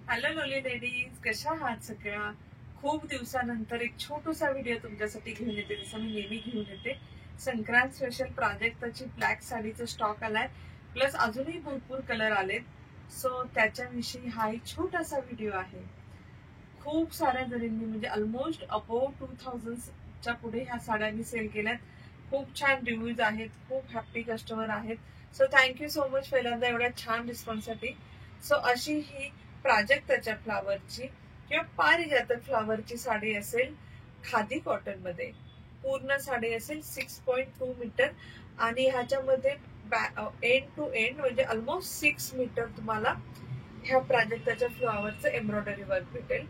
Hello लोली ladies, कशा आहात सगळ्या? खूप दिवसानंतर एक छोटासा व्हिडिओ तुमच्यासाठी घेऊन येते, जसं मी नेहमी घेऊन येते. संक्रांत स्पेशल प्राजक्ताची ब्लॅक साडीचा स्टॉक आलाय, प्लस अजूनही भरपूर कलर आलेत. सो त्याच्याविषयी हा एक छोटासा व्हिडिओ आहे. खूप साऱ्या जणींनी म्हणजे ऑलमोस्ट अबोव 2000च्या पुढे ह्या साड्या मी सेल केल्यात. खूप छान रिव्ह्यूज आहेत, खूप हॅप्पी कस्टमर आहेत. सो थँक्यू सो मच पहिल्यांदा एवढ्या छान रिस्पॉन्ससाठी. सो अशी ही प्राजक्ताच्या फ्लावरची किंवा पारिजातक फ्लावरची साडी असेल खादी कॉटन मध्ये. पूर्ण साडी असेल 6.2 मीटर आणि ह्याच्यामध्ये एंड टू एंड म्हणजे ऑलमोस्ट 6 मीटर तुम्हाला ह्या प्राजक्ताच्या फ्लावरचं एम्ब्रॉयडरी वर्क भेटेल.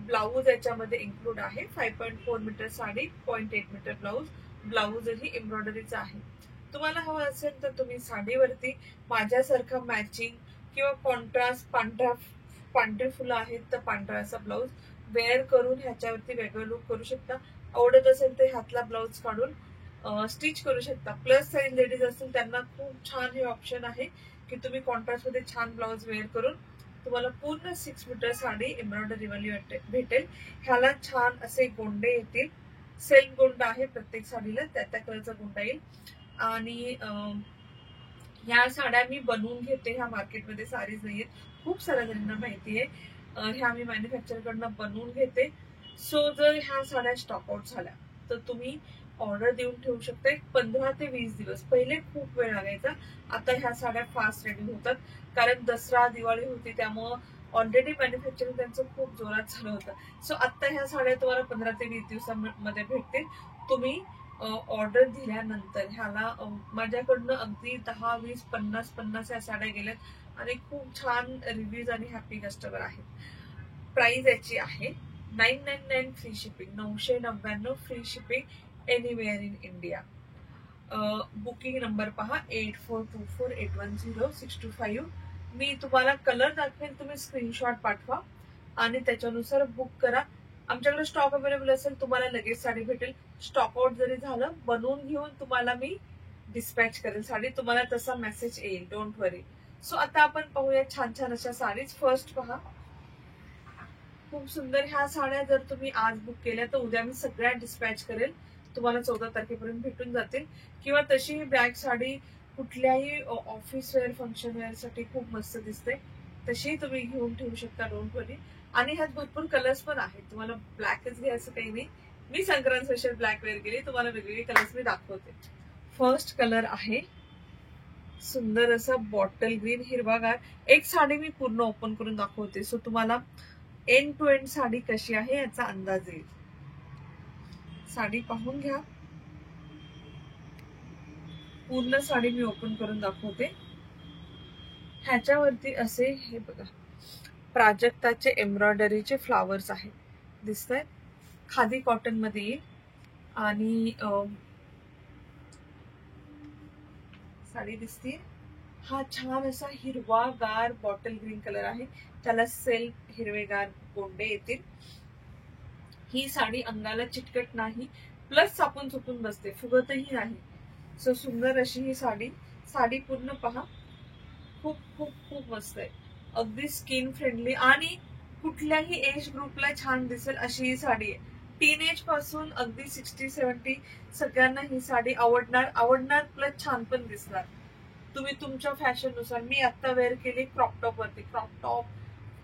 ब्लाऊज याच्यामध्ये इन्क्लूड आहे. 5.4 मीटर साडी, 0.8 मीटर ब्लाऊज. ब्लाऊजही एम्ब्रॉयडरीचा आहे. तुम्हाला हवं असेल तर तुम्ही साडीवरती माझ्यासारखा मॅचिंग किंवा कॉन्ट्रास्ट पांढरे फुलं आहेत तर पांढरा असा ब्लाऊज वेअर करून ह्याच्यावरती वेगळं लुक करू शकता. आवडत असेल तर हातला ब्लाऊज काढून स्टिच करू शकता. प्लस साईज लेडीज असतील त्यांना खूप छान हे ऑप्शन आहे की तुम्ही कॉन्ट्रास्ट मध्ये छान ब्लाऊज वेअर करून तुम्हाला पूर्ण 6 मीटर साडी एम्ब्रॉयडरी वाली भेटेल. ह्याला छान असे गोंडे येतील. सेल्फ गोंडा आहे प्रत्येक साडीला, त्या कलरचा गोंडा येईल. आणि ह्या साड्या मी बनवून घेते. ह्या मार्केटमध्ये साडीज नाहीयेत, खूप साऱ्या जणांना माहिती आहे. ह्या मी मॅन्युफॅक्चर कडनं बनवून घेते. सो जर ह्या साड्या स्टॉक आउट झाल्या तर तुम्ही ऑर्डर देऊन ठेवू शकता. 15 ते 20 दिवस. पहिले खूप वेळ लागायचा, आता ह्या साड्या फास्ट रेडी होतात. कारण दसरा दिवाळी होती त्यामुळं ऑलरेडी मॅन्युफॅक्चरिंग त्यांचं खूप जोरात चालू होतं. सो आता ह्या साड्या तुम्हाला 15 ते 20 दिवसांमध्ये भेटतील. तुम्ही ऑर्डर दिल्यानंतर ह्याला माझ्याकडनं अगदी 10, 20, 50 या साड्या गेल्यात आणि खूप छान रिव्ह्यूज आणि हॅपी कस्टमर आहेत. प्राइस याची आहे 999 free shipping, 999 free shipping anywhere in India. Booking number पहा 8424810625. मी तुम्हाला कलर दाखवेल, तुम्ही स्क्रीनशॉट पाठवा आणि त्याच्यानुसार बुक करा. आमच्याकडे स्टॉक अवेलेबल असेल तुम्हाला लगेच साडी भेटेल. स्टॉक आउट जरी झालं बनवून घेऊन तुम्हाला मी डिस्पॅच करेल साडी. तुम्हाला तसा मेसेज येईल, डोंट वरी. सो आता आपण पाहूया छान छान अशा साडीज. फर्स्ट पहा, खूप सुंदर ह्या साड्या जर तुम्ही आज बुक केल्या तर उद्या मी सगळ्या डिस्पॅच करेल. तुम्हाला 14 तारखेपर्यंत भेटून जातील. किंवा तशी ही ब्लॅक साडी कुठल्याही ऑफिस वेअर फंक्शन वेअर साठी खूप मस्त दिसते, तशी तुम्ही घेऊन ठेवू शकता, डोंट वरी. आणि ह्यात भरपूर कलर्स पण आहेत. तुम्हाला ब्लॅकच घ्यायचं काही नाही. मी संक्रांत स्पेशल ब्लॅक वेअर केली, तुम्हाला वेगवेगळे कलर्स मी दाखवते. फर्स्ट कलर आहे सुंदर असा बॉटल ग्रीन हिरवागार. एक साडी मी पूर्ण ओपन करून दाखवते, सो तुम्हाला एंड टू एंड साडी कशी आहे याचा अंदाज येईल. साडी पाहून घ्या. पूर्ण साडी मी ओपन करून दाखवते. ह्याच्यावरती असे हे बघा प्राजक्ताचे एम्ब्रॉयडरीचे फ्लावर्स आहेत, दिसत आहेत. खादी कॉटन मध्ये येईल आणि साडी दिसते. हा छान असा हिरवागार बॉटल ग्रीन कलर आहे, त्याला सेल्फ हिरवेगार गोंडे येतील. ही साडी अंगाला चिटकट नाही, प्लस चापून चुकून बसते, फुगतही नाही. सो सुंदर अशी ही साडी. साडी पूर्ण पहा, खूप खूप खूप मस्त आहे. अगदी स्किन फ्रेंडली आणि कुठल्याही एज ग्रुपला छान दिसेल अशी ही साडी आहे. टीनेज पासून अगदी 60-70 सगळ्यांना ही साडी आवडणार प्लस छान पण दिसणार. तुम्ही तुमच्या फॅशन नुसार. मी आता वेअर केली क्रॉप टॉप वरती. क्रॉप टॉप,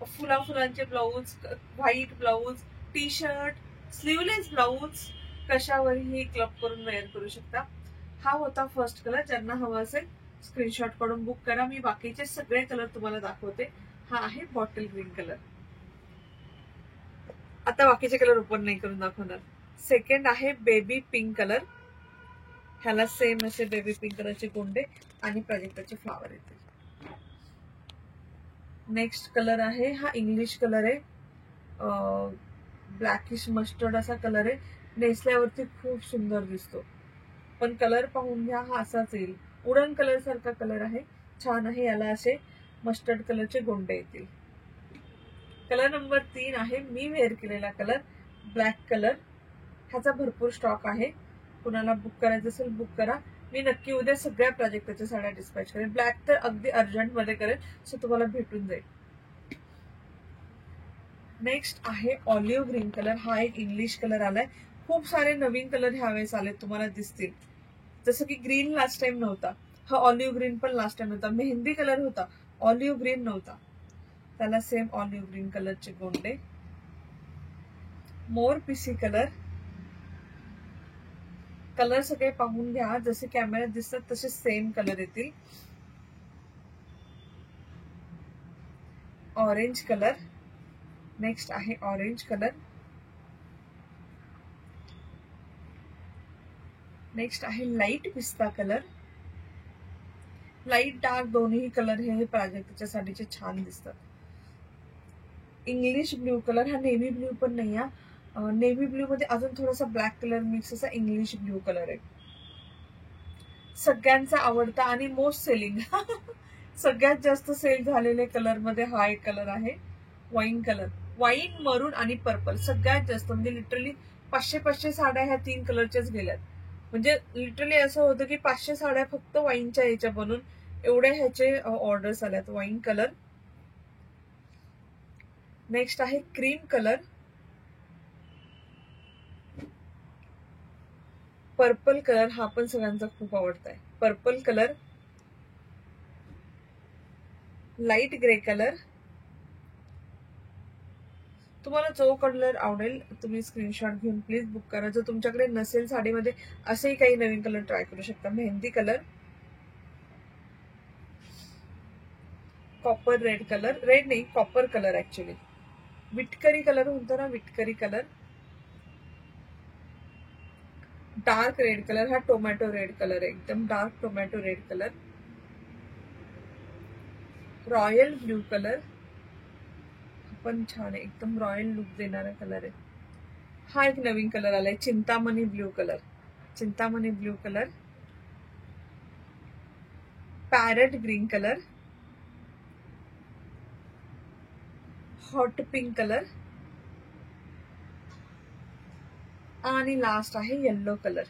फुलांचे blouse, white blouse, T shirt, sleeveless blouse, कशावरही क्लब करून वेअर करू शकता. हा होता फर्स्ट कलर. ज्यांना हवं असेल स्क्रीनशॉट काढून बुक करा. मी बाकीचे सगळे कलर तुम्हाला दाखवते. हा आहे बॉटल ग्रीन कलर. आता बाकीचे कलर ओपन नाही करून दाखवणार. सेकंड आहे बेबी पिंक कलर. ह्याला सेम असे बेबी पिंक कलरचे गोंडे आणि प्राजक्ताचे फ्लावर येते. नेक्स्ट कलर आहे, हा इंग्लिश कलर आहे, ब्लॅकिश मस्टर्ड असा कलर आहे. नेसल्यावरती खूप सुंदर दिसतो, पण कलर पाहून घ्या, हा असाच येईल. वुडन कलर सारखा कलर आहे, छान आहे. याला असे मस्टर्ड कलरचे गोंडे येतील. कलर नंबर 3 आहे मी वेअर केलेला कलर, ब्लॅक कलर. ह्याचा भरपूर स्टॉक आहे. कुणाला बुक करायचं असेल बुक करा. मी नक्की उद्या सगळ्या प्राजक्ताच्या साड्या डिस्पॅच करेल. ब्लॅक तर अगदी अर्जंट मध्ये करेल, सो तुम्हाला भेटून जाईल. नेक्स्ट आहे ऑलिव्ह ग्रीन कलर. हा एक इंग्लिश कलर आलाय. खूप सारे नवीन कलर ह्यावेळेस आले, तुम्हाला दिसतील. जसं की ग्रीन लास्ट टाइम नव्हता, हा ऑलिव्ह ग्रीन पण लास्ट टाइम नव्हता. मेहंदी कलर होता, ऑलिव्ह ग्रीन नव्हता. त्याला सेम ऑलिव्ह ग्रीन कलरचे गोंडे. मोर पिसी कलर. कलर सगळे पाहून घ्या, जसे कॅमेऱ्यात दिसतात तसे सेम कलर येतील. Orange colour. नेक्स्ट आहे ऑरेंज कलर. नेक्स्ट आहे लाईट पिस्ता कलर. लाईट डार्क दोन्ही कलर हे प्राजक्ताच्या साडीचे छान दिसतात. English blue colour. हा नेव्ही ब्ल्यू पण नाही, हा नेव्ही ब्ल्यू मध्ये अजून थोडासा ब्लॅक कलर मिक्स असा इंग्लिश ब्ल्यू कलर आहे. सगळ्यांचा आवडता आणि मोस्ट सेलिंग सगळ्यात जास्त सेल झालेले कलर मध्ये हा एक कलर आहे, वाईन कलर. वाईन, मरून आणि पर्पल सगळ्यात जास्त, म्हणजे लिटरली 500 साड्या ह्या 3 कलरच्याच गेल्यात. म्हणजे लिटरली असं होतं की 500 साड्या फक्त वाईनच्या ह्याच्या बनून एवढ्या ह्याचे ऑर्डर्स आल्यात. Wine colour. नेक्स्ट आहे क्रीम कलर. Purple colour. हा पण सगळ्यांचा खूप आवडता आहे. Purple colour. Light grey colour. तुम्हाला जो कलर आवडेल तुम्ही स्क्रीनशॉट घेऊन प्लीज बुक करा. जर तुमच्याकडे नसेल साडीमध्ये असेही काही नवीन कलर ट्राय करू शकता. Mehndi colour. Copper red colour. Red नाही, कॉपर कलर ऍक्च्युली. विटकरी कलर म्हणतो ना, विटकरी कलर. Dark red colour. हा टोमॅटो रेड कलर आहे, एकदम dark tomato red colour. Royal blue colour पण छान आहे, एकदम रॉयल लुक देणारा कलर आहे. हा एक नवीन कलर आलाय, Chintamani blue colour. Chintamani blue colour. Parrot green colour. Hot pink colour. आणि लास्ट आहे येल्लो कलर.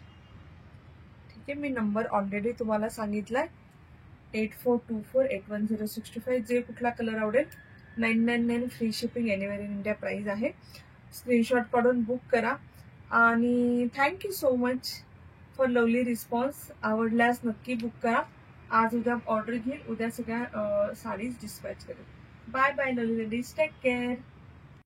ठीक आहे, मी नंबर ऑलरेडी तुम्हाला सांगितलाय 8424810625. जे कुठला कलर आवडेल 999 free shipping anywhere in India price आहे. स्क्रीनशॉट काढून बुक करा. आणि thank you so much for lovely response. आवडल्यास नक्की बुक करा. आज उद्या ऑर्डर घेईल, उद्या सगळ्या साडीज डिस्पॅच करेल. Bye bye lovely ladies, take care.